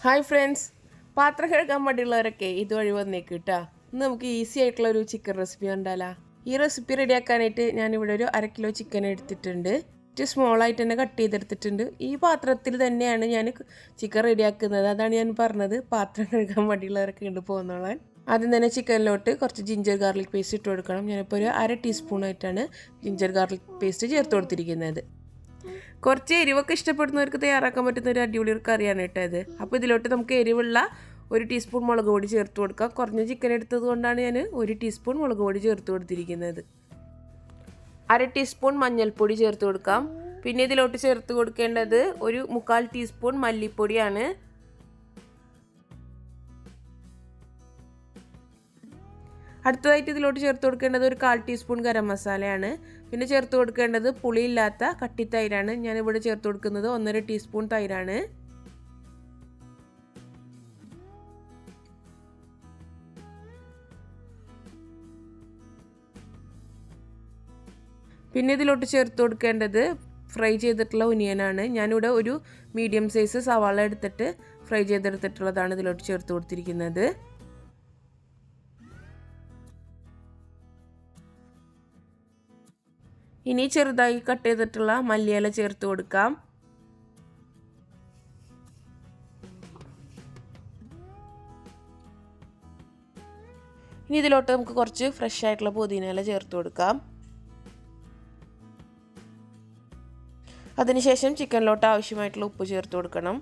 Hi friends, പാത്രം കഴുകാൻ മടിയുള്ളവരൊക്കെ ഇതുവഴി വന്നേക്ക് കേട്ടോ. ഇന്ന് നമുക്ക് ഈസി ആയിട്ടുള്ള ഒരു ചിക്കൻ റെസിപ്പി കണ്ടാലോ. ഈ റെസിപ്പി റെഡിയാക്കാനായിട്ട് ഞാനിവിടെ ഒരു 1/2 കിലോ ചിക്കൻ എടുത്തിട്ടുണ്ട്. സ്മോളായിട്ട് തന്നെ കട്ട് ചെയ്തെടുത്തിട്ടുണ്ട്. ഈ പാത്രത്തിൽ തന്നെയാണ് ഞാൻ ചിക്കൻ റെഡിയാക്കുന്നത്. അതാണ് ഞാൻ പറഞ്ഞത്, പാത്രം കഴുകാൻ മടിയുള്ളവരൊക്കെ ഉണ്ട് പോകുന്നോളാൻ. ആദ്യം തന്നെ ചിക്കനിലോട്ട് കുറച്ച് ജിഞ്ചർ ഗാർലിക് പേസ്റ്റ് ഇട്ട് കൊടുക്കണം. ഞാനിപ്പോൾ ഒരു 1/2 ടീസ്പൂണായിട്ടാണ് ജിഞ്ചർ ഗാർലിക് പേസ്റ്റ് ചേർത്ത് കൊടുത്തിരിക്കുന്നത്. കുറച്ച് എരിവൊക്കെ ഇഷ്ടപ്പെടുന്നവർക്ക് തയ്യാറാക്കാൻ പറ്റുന്ന ഒരു അടിപൊളി ഒരു കറിയാണ് കേട്ടോ ഇത്. അപ്പോൾ ഇതിലോട്ട് നമുക്ക് എരിവുള്ള 1 ടീസ്പൂൺ മുളക് പൊടി ചേർത്ത് കൊടുക്കാം. കുറഞ്ഞ ചിക്കൻ എടുത്തത് കൊണ്ടാണ് ഞാൻ 1 ടീസ്പൂൺ മുളക് പൊടി ചേർത്ത് കൊടുത്തിരിക്കുന്നത്. 1/2 ടീസ്പൂൺ മഞ്ഞൾപ്പൊടി ചേർത്ത് കൊടുക്കാം. പിന്നെ ഇതിലോട്ട് ചേർത്ത് കൊടുക്കേണ്ടത് 1/4 ടീസ്പൂൺ മല്ലിപ്പൊടിയാണ്. അടുത്തതായിട്ട് ഇതിലോട്ട് ചേർത്ത് കൊടുക്കേണ്ടത് 1/4 ടീസ്പൂൺ ഗരം മസാലയാണ്. പിന്നെ ചേർത്ത് കൊടുക്കേണ്ടത് പുളിയില്ലാത്ത കട്ടിത്തൈരാണ്. ഞാനിവിടെ ചേർത്ത് കൊടുക്കുന്നത് 1/2 ടീസ്പൂൺ തൈരാണ്. പിന്നെ ഇതിലോട്ട് ചേർത്ത് കൊടുക്കേണ്ടത് ഫ്രൈ ചെയ്തിട്ടുള്ള ഒനിയനാണ്. ഞാനിവിടെ ഒരു മീഡിയം സൈസ് സവാള എടുത്തിട്ട് ഫ്രൈ ചെയ്തെടുത്തിട്ടുള്ളതാണ് ഇതിലോട്ട് ചേർത്ത് കൊടുത്തിരിക്കുന്നത്. ഇനി ചെറുതായി കട്ട് ചെയ്തിട്ടുള്ള മല്ലിയില ചേർത്ത് കൊടുക്കാം. ഇനി ഇതിലോട്ട് നമുക്ക് കുറച്ച് ഫ്രഷ് ആയിട്ടുള്ള പുതിനയില ചേർത്ത് കൊടുക്കാം. അതിനുശേഷം ചിക്കനിലോട്ട് ആവശ്യമായിട്ടുള്ള ഉപ്പ് ചേർത്ത് കൊടുക്കണം.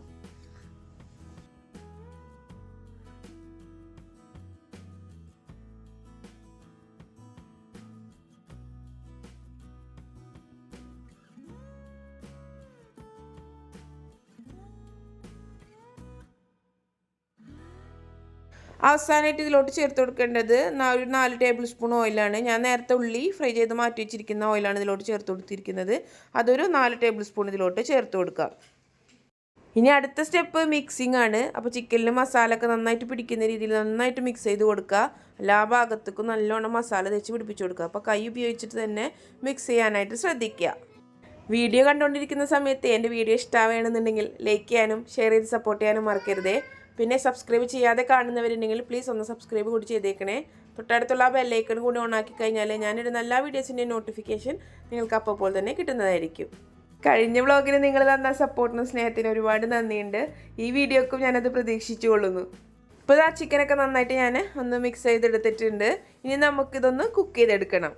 അവസാനമായിട്ട് ഇതിലോട്ട് ചേർത്ത് കൊടുക്കേണ്ടത് 4 ടേബിൾ സ്പൂൺ ഓയിലാണ്. ഞാൻ നേരത്തെ ഉള്ളി ഫ്രൈ ചെയ്ത് മാറ്റി വെച്ചിരിക്കുന്ന ഓയിലാണ് ഇതിലോട്ട് ചേർത്ത് കൊടുത്തിരിക്കുന്നത്. അതൊരു 4 ടേബിൾ സ്പൂൺ ഇതിലോട്ട് ചേർത്ത് കൊടുക്കാം. ഇനി അടുത്ത സ്റ്റെപ്പ് മിക്സിംഗ് ആണ്. അപ്പോൾ ചിക്കനിൽ മസാല ഒക്കെ നന്നായിട്ട് പിടിക്കുന്ന രീതിയിൽ നന്നായിട്ട് മിക്സ് ചെയ്ത് കൊടുക്കുക. എല്ലാ ഭാഗത്തേക്കും നല്ലോണം മസാല തേച്ച് പിടിപ്പിച്ച് കൊടുക്കുക. അപ്പോൾ കൈ ഉപയോഗിച്ചിട്ട് തന്നെ മിക്സ് ചെയ്യാനായിട്ട് ശ്രദ്ധിക്കുക. വീഡിയോ കണ്ടുകൊണ്ടിരിക്കുന്ന സമയത്ത് എൻ്റെ വീഡിയോ ഇഷ്ടമാവുകയാണെന്നുണ്ടെങ്കിൽ ലൈക്ക് ചെയ്യാനും ഷെയർ ചെയ്ത് സപ്പോർട്ട് ചെയ്യാനും മറക്കരുതേ. പിന്നെ സബ്സ്ക്രൈബ് ചെയ്യാതെ കാണുന്നവരുണ്ടെങ്കിൽ പ്ലീസ് ഒന്ന് സബ്സ്ക്രൈബ് കൂടി ചെയ്തേക്കണേ. തൊട്ടടുത്തുള്ള ബെല്ലൈക്കൺ കൂടി ഓൺ ആക്കി കഴിഞ്ഞാൽ ഞാനിടുന്ന എല്ലാ വീഡിയോസിൻ്റെ നോട്ടിഫിക്കേഷൻ നിങ്ങൾക്ക് അപ്പോൾ തന്നെ കിട്ടുന്നതായിരിക്കും. കഴിഞ്ഞ വ്ളോഗിന് നിങ്ങൾ തന്ന സപ്പോർട്ടിനും സ്നേഹത്തിനും ഒരുപാട് നന്ദിയുണ്ട്. ഈ വീഡിയോക്കും ഞാനത് പ്രതീക്ഷിച്ചു കൊള്ളുന്നു. ഇപ്പോൾ ആ ചിക്കനൊക്കെ നന്നായിട്ട് ഞാൻ ഒന്ന് മിക്സ് ചെയ്തെടുത്തിട്ടുണ്ട്. ഇനി നമുക്കിതൊന്ന് കുക്ക് ചെയ്തെടുക്കണം.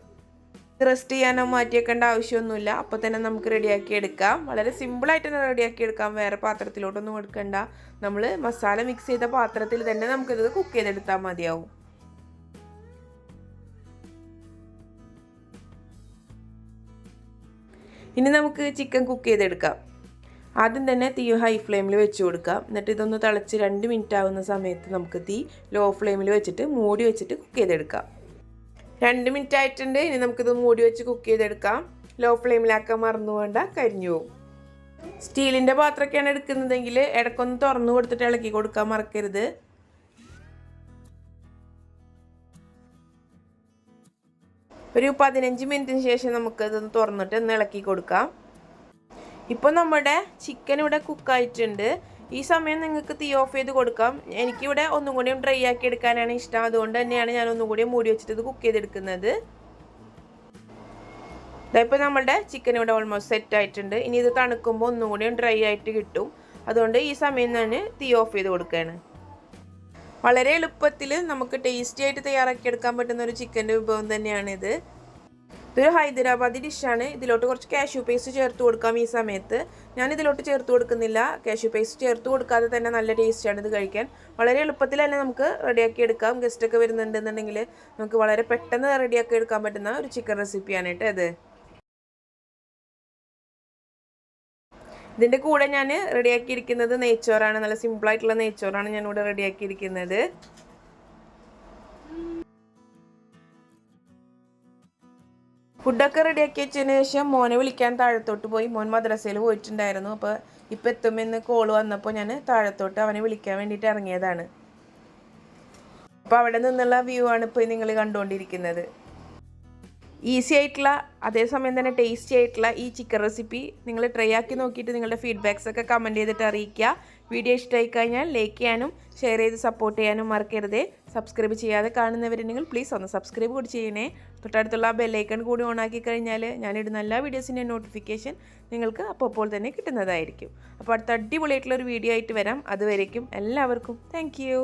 റെസ്റ്റ് ചെയ്യാനോ മാറ്റിയേക്കേണ്ട ആവശ്യമൊന്നുമില്ല. അപ്പോൾ തന്നെ നമുക്ക് റെഡിയാക്കി എടുക്കാം. വളരെ സിമ്പിളായിട്ട് തന്നെ റെഡിയാക്കി എടുക്കാം. വേറെ പാത്രത്തിലോട്ടൊന്നും എടുക്കണ്ട. നമ്മൾ മസാല മിക്സ് ചെയ്ത പാത്രത്തിൽ തന്നെ നമുക്കിത് കുക്ക് ചെയ്തെടുത്താൽ മതിയാവും. ഇനി നമുക്ക് ചിക്കൻ കുക്ക് ചെയ്തെടുക്കാം. ആദ്യം തന്നെ തീ ഹൈ ഫ്ലെയിമിൽ വെച്ച് കൊടുക്കാം. എന്നിട്ട് ഇതൊന്ന് തിളച്ച് 2 മിനിറ്റ് ആവുന്ന സമയത്ത് നമുക്ക് തീ ലോ ഫ്ലെയിമിൽ വെച്ചിട്ട് മൂടി വെച്ചിട്ട് കുക്ക് ചെയ്തെടുക്കാം. 2 മിനിറ്റ് ആയിട്ടുണ്ട്. ഇനി നമുക്കിത് മൂടി വെച്ച് കുക്ക് ചെയ്തെടുക്കാം. ലോ ഫ്ലെയിമിലാക്കാൻ മറന്നു വേണ്ട, കരിഞ്ഞു പോകും. സ്റ്റീലിൻ്റെ പാത്രമൊക്കെയാണ് എടുക്കുന്നതെങ്കിൽ ഇടയ്ക്കൊന്ന് തുറന്നു കൊടുത്തിട്ട് ഇളക്കി കൊടുക്കാൻ മറക്കരുത്. ഒരു 15 മിനിറ്റിന് ശേഷം നമുക്കതൊന്ന് തുറന്നിട്ട് ഒന്ന് ഇളക്കി കൊടുക്കാം. ഇപ്പോൾ നമ്മുടെ ചിക്കൻ ഇവിടെ കുക്കായിട്ടുണ്ട്. ഈ സമയം നിങ്ങൾക്ക് തീ ഓഫ് ചെയ്ത് കൊടുക്കാം. എനിക്കിവിടെ ഒന്നും കൂടിയും ഡ്രൈ ആക്കി എടുക്കാനാണ് ഇഷ്ടം. അതുകൊണ്ട് തന്നെയാണ് ഞാൻ ഒന്നും കൂടിയും മൂടി വെച്ചിട്ട് ഇത് കുക്ക് ചെയ്തെടുക്കുന്നത്. ഇപ്പോൾ നമ്മളുടെ ചിക്കൻ ഇവിടെ ഓൾമോസ്റ്റ് സെറ്റ് ആയിട്ടുണ്ട്. ഇനി ഇത് തണുക്കുമ്പോൾ ഒന്നും കൂടിയും ഡ്രൈ ആയിട്ട് കിട്ടും. അതുകൊണ്ട് ഈ സമയം തന്നെ തീ ഓഫ് ചെയ്ത് കൊടുക്കുകയാണ്. വളരെ എളുപ്പത്തിൽ നമുക്ക് ടേസ്റ്റി ആയിട്ട് തയ്യാറാക്കിയെടുക്കാൻ പറ്റുന്ന ഒരു ചിക്കൻ്റെ വിഭവം തന്നെയാണിത്. ഇതൊരു ഹൈദരാബാദി ഡിഷാണ്. ഇതിലോട്ട് കുറച്ച് കാഷ്യൂ പേസ്റ്റ് ചേർത്ത് കൊടുക്കാം. ഈ സമയത്ത് ഞാൻ ഇതിലോട്ട് ചേർത്ത് കൊടുക്കുന്നില്ല. കാഷ്യൂ പേസ്റ്റ് ചേർത്ത് കൊടുക്കാതെ തന്നെ നല്ല ടേസ്റ്റാണ് ഇത് കഴിക്കാൻ. വളരെ എളുപ്പത്തിൽ തന്നെ നമുക്ക് റെഡിയാക്കി എടുക്കാം. ഗസ്റ്റൊക്കെ വരുന്നുണ്ടെന്നുണ്ടെങ്കിൽ നമുക്ക് വളരെ പെട്ടെന്ന് റെഡിയാക്കി എടുക്കാൻ പറ്റുന്ന ഒരു ചിക്കൻ റെസിപ്പിയാണ് കേട്ടോ ഇത്. ഇതിൻ്റെ കൂടെ ഞാൻ റെഡിയാക്കിയിരിക്കുന്നത് നെയ്ച്ചോറാണ്. നല്ല സിമ്പിളായിട്ടുള്ള നെയ്ച്ചോറാണ് ഞാനിവിടെ റെഡിയാക്കിയിരിക്കുന്നത്. ഫുഡൊക്കെ റെഡിയാക്കി വെച്ചതിന് ശേഷം മോനെ വിളിക്കാൻ താഴത്തോട്ട് പോയി. മോൻ മദ്രസയിൽ പോയിട്ടുണ്ടായിരുന്നു. അപ്പോൾ ഇപ്പോൾ എത്തുമെന്ന് കോള് വന്നപ്പോൾ ഞാൻ താഴത്തോട്ട് അവനെ വിളിക്കാൻ വേണ്ടിയിട്ട് ഇറങ്ങിയതാണ്. അപ്പോൾ അവിടെ നിന്നുള്ള വ്യൂ ആണ് ഇപ്പോൾ നിങ്ങൾ കണ്ടുകൊണ്ടിരിക്കുന്നത്. ഈസി ആയിട്ടുള്ള അതേസമയം തന്നെ ടേസ്റ്റി ആയിട്ടുള്ള ഈ ചിക്കൻ റെസിപ്പി നിങ്ങൾ ട്രൈ ആക്കി നോക്കിയിട്ട് നിങ്ങളുടെ ഫീഡ്ബാക്സ് ഒക്കെ കമൻറ്റ് ചെയ്തിട്ട് അറിയിക്കുക. വീഡിയോ ഇഷ്ടമായി കഴിഞ്ഞാൽ ലൈക്ക് ചെയ്യാനും ഷെയർ ചെയ്ത് സപ്പോർട്ട് ചെയ്യാനും മറക്കരുത്. സബ്സ്ക്രൈബ് ചെയ്യാതെ കാണുന്നവരുണ്ടെങ്കിൽ പ്ലീസ് ഒന്ന് സബ്സ്ക്രൈബ് കൂടി ചെയ്യണേ. തൊട്ടടുത്തുള്ള ബെല്ലൈക്കൺ കൂടി ഓണാക്കി കഴിഞ്ഞാൽ ഞാനിടുന്ന എല്ലാ വീഡിയോസിൻ്റെ നോട്ടിഫിക്കേഷൻ നിങ്ങൾക്ക് അപ്പോൾ തന്നെ കിട്ടുന്നതായിരിക്കും. അപ്പോൾ അടുത്ത അടിപൊളിയായിട്ടുള്ളൊരു വീഡിയോ ആയിട്ട് വരാം. അതുവരേക്കും എല്ലാവർക്കും താങ്ക് യു.